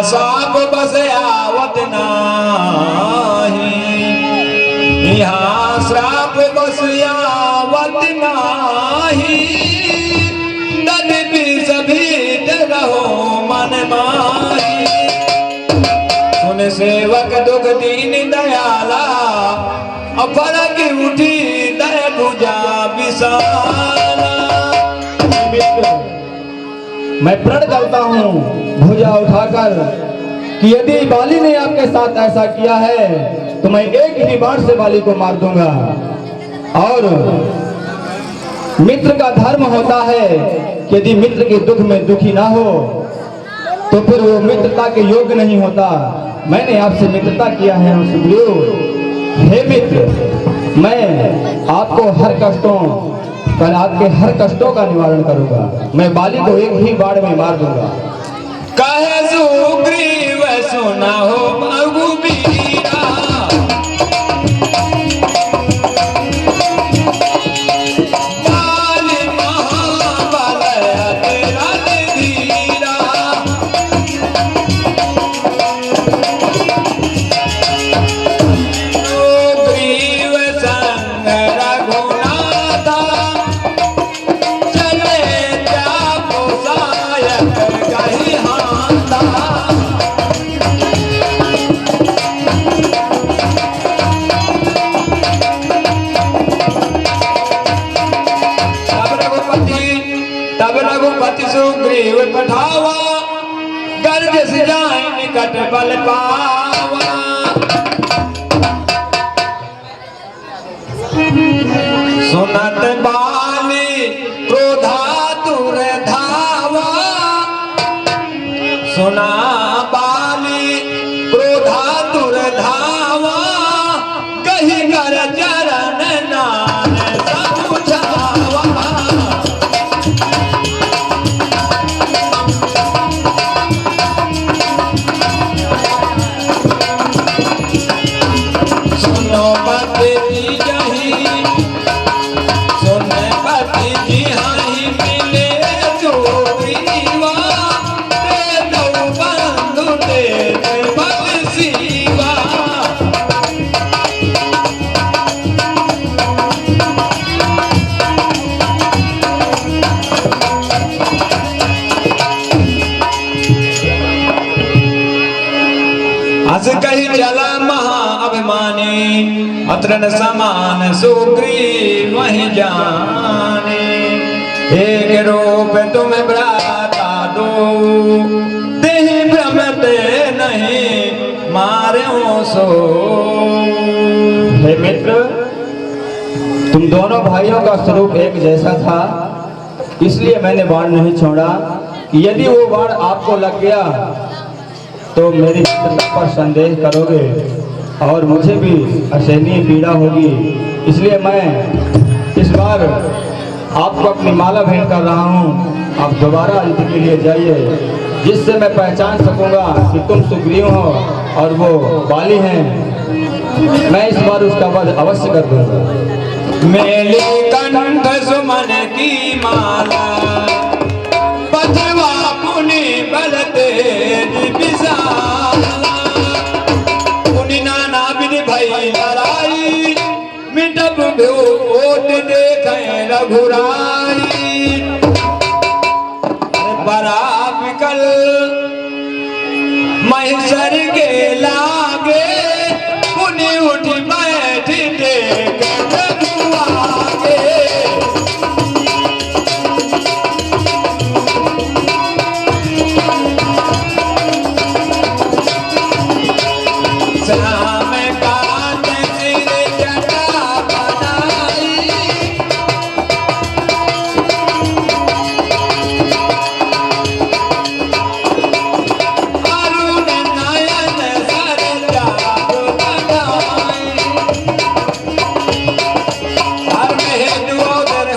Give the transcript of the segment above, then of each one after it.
Shop बस आवत नाही, यहाँ श्राप बस आवत नाही, तन भी सभी रहो मन माही। सुन सेवक दुख दीन दयाला, फरक उठी दय भुजा विशाला। मैं प्रण करता हूँ भुजा उठाकर कि यदि बाली ने आपके साथ ऐसा किया है तो मैं एक ही बार से बाली को मार दूंगा। और मित्र का धर्म होता है कि यदि मित्र के दुख में दुखी ना हो तो फिर वो मित्रता के योग्य नहीं होता। मैंने आपसे मित्रता किया है सुग्रीव। हे मित्र, मैं आपको आपके हर कष्टों का निवारण करूंगा। मैं बाली को एक ही बार में मार दूंगा। कहे सुग्रीव सुना हो रघुबीरा, बाली महाबल रणधीरा। सुग्रीव संग रघुनाथा, चले जाको सायक कहीं हाथा। तब रघुपति सुग्रीव पठावा, गर्ज से जाए निकट बल पावा। सुनत बाली क्रोधातुर धावा, सुना बाली क्रोधातुर धावा, कही कर चरण नान समुझावा। सुनो पति जी यही, सुने पति जी हाही मिले जोगीवा, ते दो बंधु ते बल सीवा। अस कही चला महा अभिमानी, अत्र न समान सुग्रीव वही जाने। एक रूप तुम भ्राता दो, देहि भ्रमते नहीं मार्यो सो। हे मित्र, तुम दोनों भाइयों का स्वरूप एक जैसा था, इसलिए मैंने बाण नहीं छोड़ा कि यदि वो बाण आपको लग गया तो मेरी मित्रता पर संदेह करोगे और मुझे भी असहनीय पीड़ा होगी। इसलिए मैं इस बार आपको अपनी माला भेंट कर रहा हूँ। आप दोबारा युद्ध के लिए जाइए, जिससे मैं पहचान सकूंगा कि तुम सुग्रीव हो और वो बाली हैं। मैं इस बार उसका वध अवश्य कर दूंगा। मेले कंठ सुमन की माला, पथवा पुनि बल तेज विशाला। पुनि नाना विधि भई लड़ाई, मिटब ओट देखे रघुराई। बड़ा विकल महिषर के लागे, पुनि उठ बैठ देख रघु आगे। श्याम कांत सिर जटा बनाई, अरुण नयन सर जागो लगाई। हर में दुओदर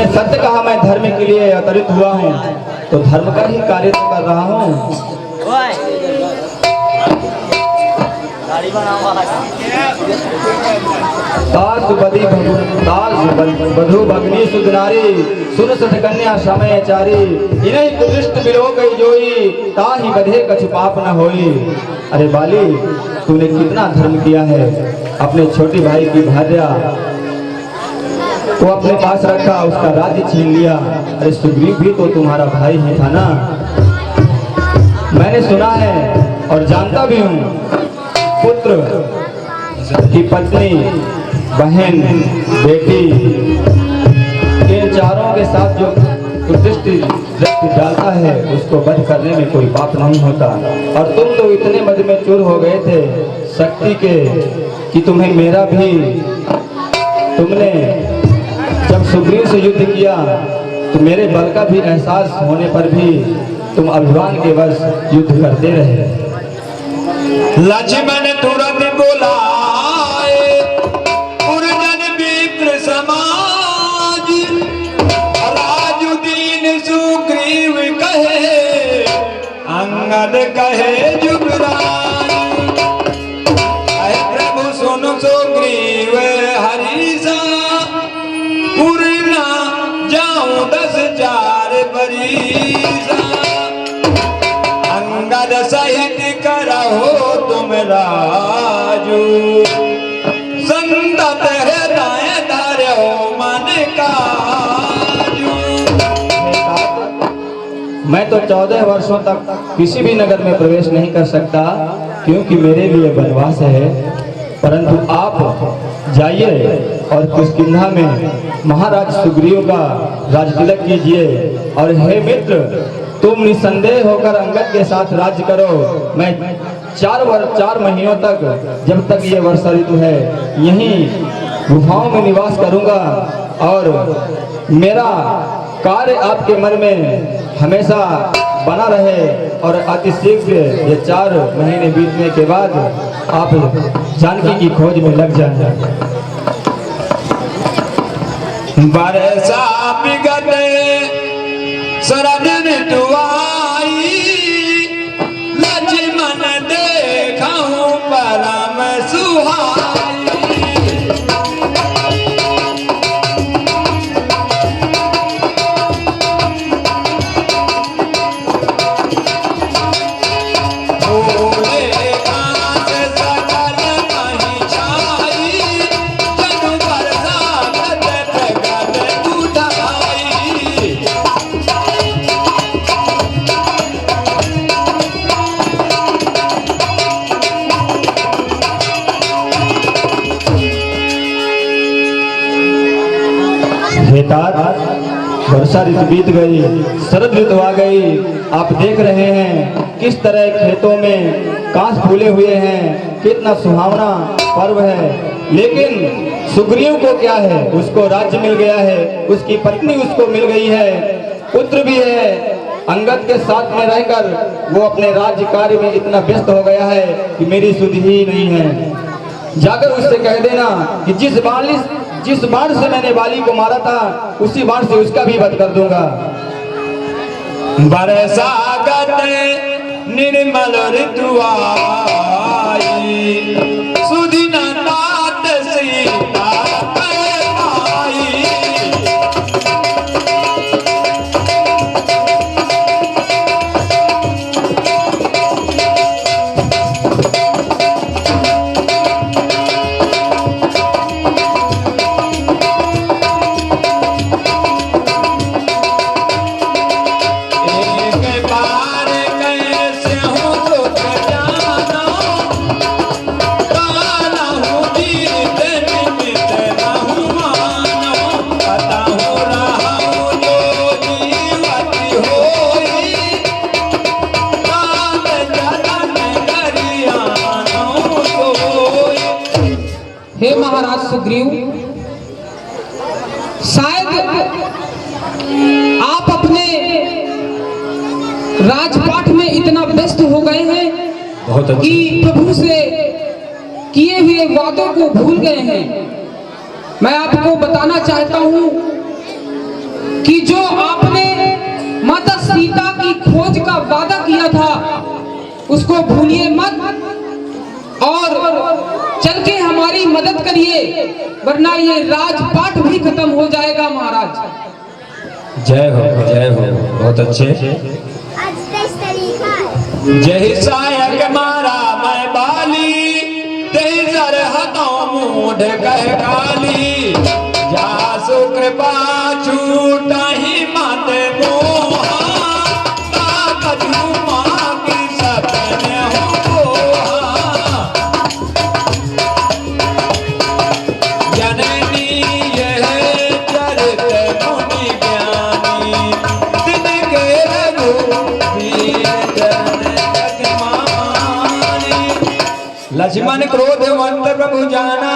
मैंने सत्य कहा, मैं धर्म के लिए अवतरित हुआ हूँ, तो धर्म का ही कार्य तो कर रहा हूँ। बधु भगनी सुधनारी सुन सत कन्या समय चारी, इन्हीं कुदृष्ट बिलो गई जोई, ताही बधे कछु पाप न होई। अरे बाली, तूने कितना धर्म किया है, अपने छोटे भाई की भार्या को अपने पास रखा, उसका राज्य छीन लिया। अरे सुग्रीव भी तो तुम्हारा भाई ही था ना। मैंने सुना है और जानता भी हूँ, पुत्र की पत्नी, बहन, बेटी, इन चारों के साथ जो कुदृष्टि दृष्टि डालता है, उसको वध करने में कोई पाप नहीं होता। और तुम तो इतने मद में चूर हो गए थे शक्ति के कि तुम्हें मेरा भी, तुमने जब सुग्रीव से युद्ध किया तो मेरे बल का भी एहसास होने पर भी तुम अभिमान के वश युद्ध करते रहे। लक्ष्मण तुरंत बुलाए पुरजन विप्र समाज, राजुदीन सुग्रीव कहे अंगद कहे युवराज। अहे प्रभु सुन सुग्रीव हरिसा, पुरना जाऊं 10,000 बरीसा। अंगद सहित करहो तुम राजू, संतत हृदय धरो मन काजू। मैं तो 14 वर्षों तक किसी भी नगर में प्रवेश नहीं कर सकता, क्योंकि मेरे लिए वनवास है। परंतु आप जाइए और किष्किंधा में महाराज सुग्रीव का राजतिलक कीजिए। और हे मित्र, तुम निसंदेह होकर अंगद के साथ राज्य करो। मैं 4 महीनों तक, जब तक ये वर्षा ऋतु है, यहीं गुफाओं में निवास करूंगा। और मेरा कार्य आपके मन में हमेशा बना रहे। और अति शीघ्र ये 4 महीने बीतने के बाद आप जानकी की खोज में लग जाए। बरसा बिगड़ शरद ऋतु आई, लक्ष्मण देखूं परम सुहाई। वर्षा ऋतु बीत गई, शरद ऋतु आ गई। आप देख रहे हैं किस तरह खेतों में कांच फूले हुए हैं, कितना सुहावना पर्व है। लेकिन सुग्रीव को क्या है, उसको राज्य मिल गया है, उसकी पत्नी उसको मिल गई है, पुत्र भी है। अंगद के साथ में रहकर वो अपने राज्य कार्य में इतना व्यस्त हो गया है कि मेरी सुध ही नहीं है। जाकर उससे कह देना कि जिस बाण से मैंने बाली को मारा था, उसी बाण से उसका भी वध कर दूंगा। बरसा गए निर्मल ऋतु आई, सुदिन नाथ सीता आई। हे महाराज सुग्रीव, शायद आप अपने राजपाट में इतना व्यस्त हो गए हैं कि प्रभु से किए हुए वादों को भूल गए हैं। मैं आपको बताना चाहता हूं कि जो आपने माता सीता की खोज का वादा किया था उसको भूलिए मत और चल के हमारी मदद करिए, वरना ये राजपाट भी खत्म हो जाएगा महाराज। जय हो, बहुत अच्छे। जय सायक मारा मैं बाली, तेरी सरहदों मूढ़ कह काली, जासु कृपा छूटा ही मत मोहा, ताकत माँ की सपने हो गोहा। जननी यह चरित मुनि ज्ञानी, दिन के रघुवीर जन जगमानी। लक्ष्मण क्रोधवंत प्रभु जाना,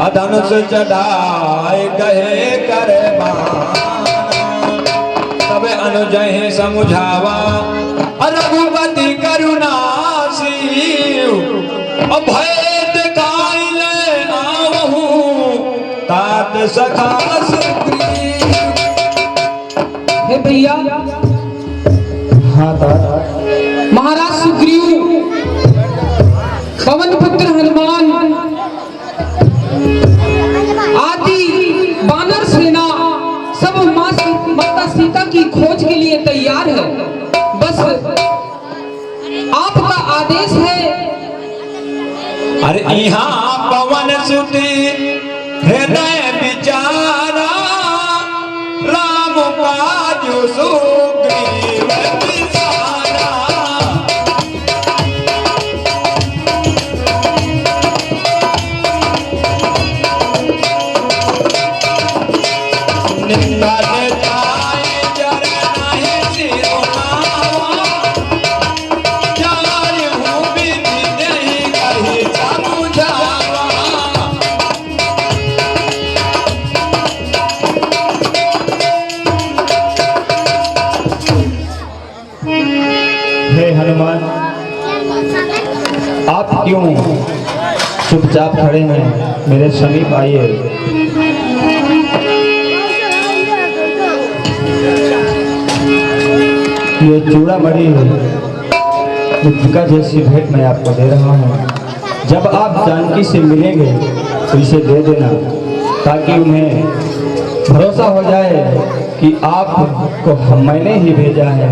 अधनुष चढ़ाए गए कर तब अनुजहि समुझावा, रघुपति करुणासी भय दिखाई ले आवहु, तात सखा सुग्रीव। हे भैया, हाँ तात। महाराज सुग्रीव, पवन पुत्र हनुमान आदि वानर सेना सब माता सीता की खोज के लिए तैयार है। बस आपका आदेश है। अरे यहाँ पवन सुति हृदय विचारा, राम काजु सुग्रीव विचारा। निंदा जाए चरनाहि सिरुनावा, जाय हूँ विधि नहीं कही समुझावा। हे हनुमान, आप क्यों चुपचाप खड़े हैं? मेरे समीप आइए। ये चूड़ामणि मुद्रिका जैसी भेंट मैं आपको दे रहा हूँ। जब आप जानकी से मिलेंगे तो इसे दे देना, ताकि उन्हें भरोसा हो जाए कि आपको मैंने ही भेजा है।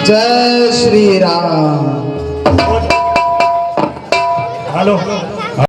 जय श्री राम। हेलो।